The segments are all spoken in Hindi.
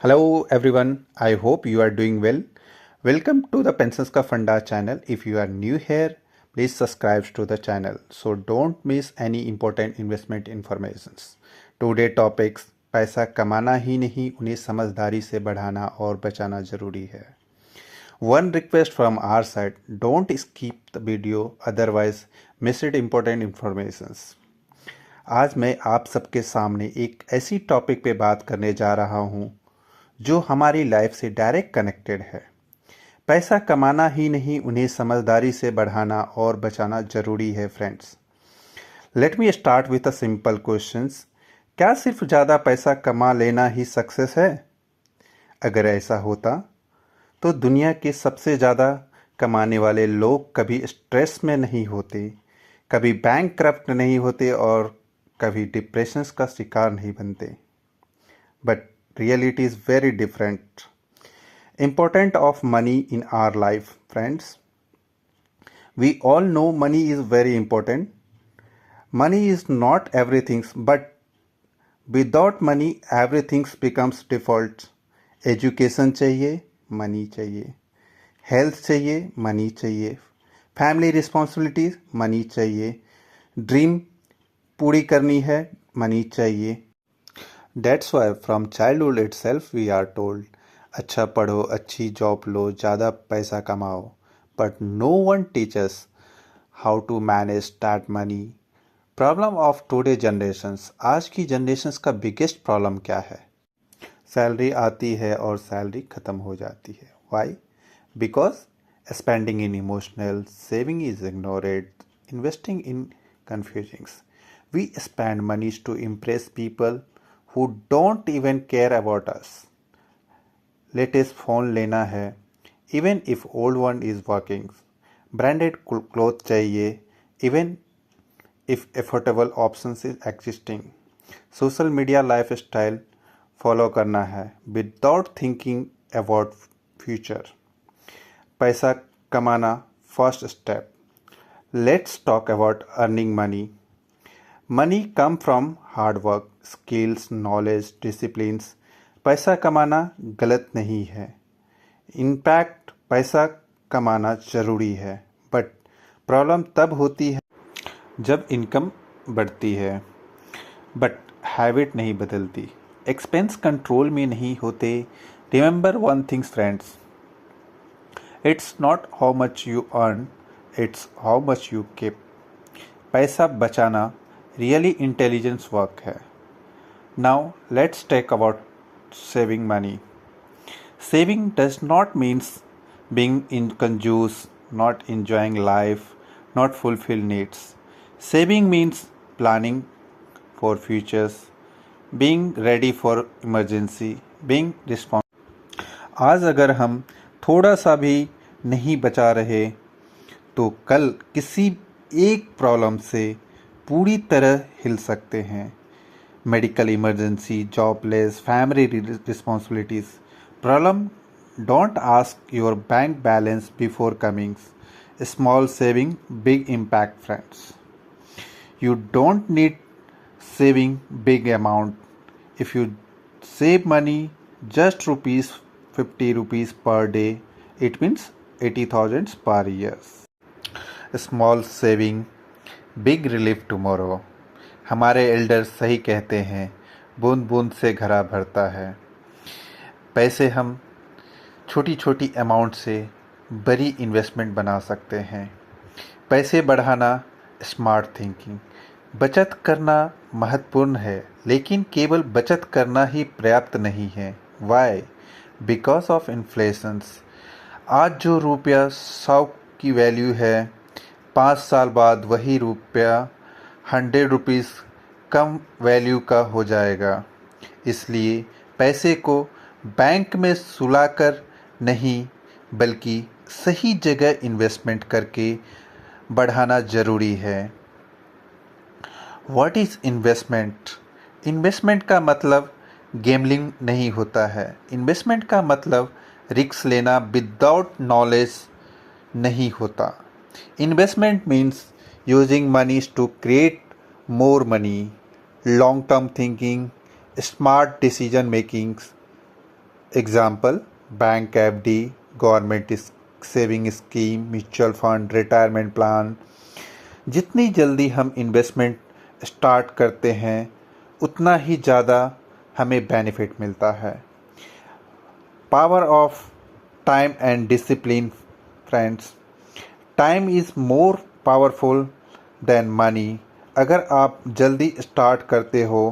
Hello everyone, I hope you are doing well. Welcome to the Pensions Ka Funda channel. If you are new here, please subscribe to the channel so don't miss any important investment informations. Today topics पैसा कमाना ही नहीं उन्हें समझदारी से बढ़ाना और बचाना जरूरी है. One request from our side, don't skip the video otherwise miss it important informations. आज मैं आप सबके सामने एक ऐसी टॉपिक पे बात करने जा रहा हूँ जो हमारी लाइफ से डायरेक्ट कनेक्टेड है. पैसा कमाना ही नहीं उन्हें समझदारी से बढ़ाना और बचाना जरूरी है friends. Let me start with a simple questions. क्या सिर्फ ज़्यादा पैसा कमा लेना ही सक्सेस है? अगर ऐसा होता तो दुनिया के सबसे ज़्यादा कमाने वाले लोग कभी स्ट्रेस में नहीं होते, कभी बैंकक्रप्ट नहीं होते और कभी डिप्रेशंस का शिकार नहीं बनते. But reality is very different. Important of money in our life, friends. We all know money is very important. Money is not everything, but without money everything becomes default. Education चाहिए, money चाहिए. Health चाहिए, money चाहिए. Family responsibilities, money चाहिए. Dream पूरी करनी है, money चाहिए. That's why from childhood itself we are told, अच्छा पढ़ो, अच्छी जॉब लो, ज़्यादा पैसा कमाओ. But no one teaches how to manage that money. Problem of today generations. आज की generations का biggest problem क्या है? सैलरी आती है और सैलरी ख़त्म हो जाती है. Why? Because spending in emotional, saving is ignored, investing in confusing. We spend money to impress people who don't even care about us. Latest phone लेना है, even if old one is working. Branded clothes चाहिए, even if affordable options is existing. Social media lifestyle follow करना है, without thinking about future. पैसा कमाना first step. Let's talk about earning money. Money come from hard work, skills, knowledge, disciplines. पैसा कमाना गलत नहीं है. इनफैक्ट पैसा कमाना ज़रूरी है. बट प्रॉब्लम तब होती है जब इनकम बढ़ती है बट हैबिट नहीं बदलती, एक्सपेंस कंट्रोल में नहीं होते. Remember one things friends, it's not how much you earn, it's how much you keep. पैसा बचाना really intelligence work है. Now let's talk about saving money. Saving does not means being conjuice, not enjoying life, not fulfill needs. Saving means planning for futures, being ready for emergency, being responsible. आज अगर हम थोड़ा सा भी नहीं बचा रहे तो कल किसी एक प्रॉब्लम से पूरी तरह हिल सकते हैं. Medical emergency, jobless, family responsibilities. Problem don't ask your bank balance before coming. Small saving, big impact friends. You don't need saving big amount. If you save money just ₹50 per day, it means 80,000 per year. Small saving, big relief tomorrow. हमारे एल्डर्स सही कहते हैं, बूंद बूंद से घड़ा भरता है. पैसे हम छोटी छोटी अमाउंट से बड़ी इन्वेस्टमेंट बना सकते हैं. पैसे बढ़ाना, स्मार्ट थिंकिंग. बचत करना महत्वपूर्ण है, लेकिन केवल बचत करना ही पर्याप्त नहीं है. वाई? Because of inflations. आज जो रुपया 100 की वैल्यू है, 5 साल बाद वही रुपया ₹100 कम वैल्यू का हो जाएगा. इसलिए पैसे को बैंक में सुलाकर नहीं बल्कि सही जगह इन्वेस्टमेंट करके बढ़ाना ज़रूरी है. What is investment? इन्वेस्टमेंट का मतलब गैम्बलिंग नहीं होता है. इन्वेस्टमेंट का मतलब रिस्क लेना विदाउट नॉलेज नहीं होता. Investment means using monies to create more money, long-term thinking, smart decision making. Example bank FD, government saving scheme, mutual fund, retirement plan. जितनी जल्दी हम इन्वेस्टमेंट स्टार्ट करते हैं उतना ही ज़्यादा हमें बेनिफिट मिलता है। Power of time and discipline friends, time is more powerful than money. अगर आप जल्दी स्टार्ट करते हो,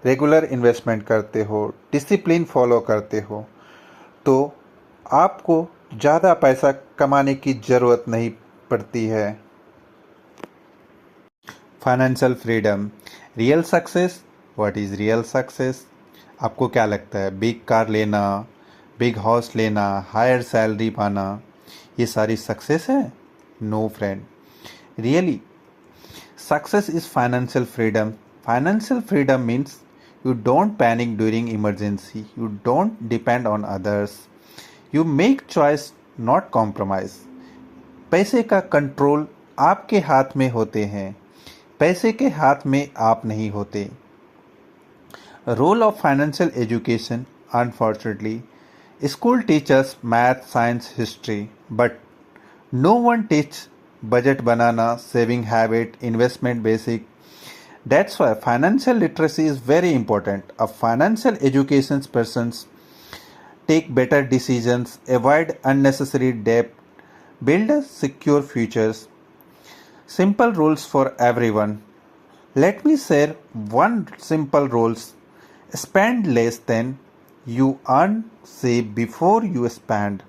रेगुलर इन्वेस्टमेंट करते हो, डिसिप्लिन फॉलो करते हो, तो आपको ज़्यादा पैसा कमाने की ज़रूरत नहीं पड़ती है। Financial freedom, real success. What is real success? आपको क्या लगता है? बिग कार लेना, बिग हाउस लेना, हायर सैलरी पाना, ये सारी सक्सेस है? No friend, really success is financial freedom. Financial freedom means you don't panic during emergency, you don't depend on others, you make choice not compromise. पैसे का कंट्रोल आपके हाथ में होते हैं, पैसे के हाथ में आप नहीं होते। Role of financial education, unfortunately school teaches math, science, history, but no one teach budget banana, saving habit, investment basic. That's why financial literacy is very important. A financial education persons take better decisions, avoid unnecessary debt, build a secure futures. Simple rules for everyone. Let me share one simple rules. Spend less than you earn, save before you spend.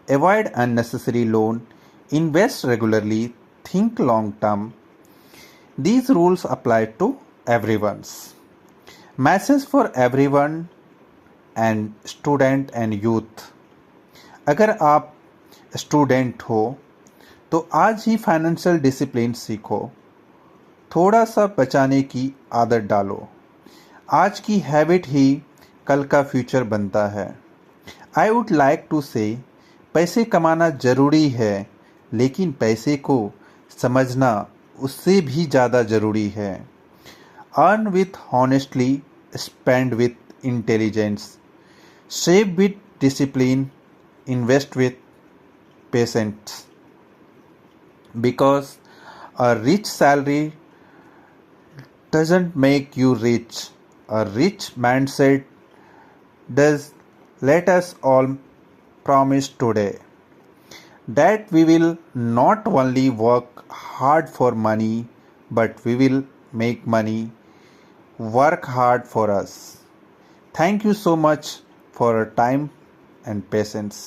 Avoid unnecessary loan, invest regularly, think long term. These rules apply to everyone's. Message for everyone and student and youth. अगर आप स्टूडेंट हो तो आज ही फाइनेंशियल डिसिप्लिन सीखो, थोड़ा सा बचाने की आदत डालो। आज की हैबिट ही कल का फ्यूचर बनता है। आई वुड लाइक टू से, पैसे कमाना ज़रूरी है, लेकिन पैसे को समझना उससे भी ज़्यादा ज़रूरी है। Earn with honestly, spend with intelligence, save with discipline, invest with patience. Because a rich salary doesn't make you rich. A rich mindset does. Let us all promise today that we will not only work hard for money, but we will make money work hard for us. Thank you so much for your time and patience.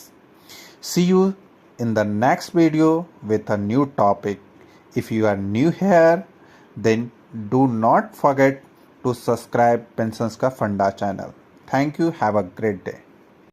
See you in the next video with a new topic. If you are new here, then do not forget to subscribe Pensions Ka Funda channel. Thank you. Have a great day.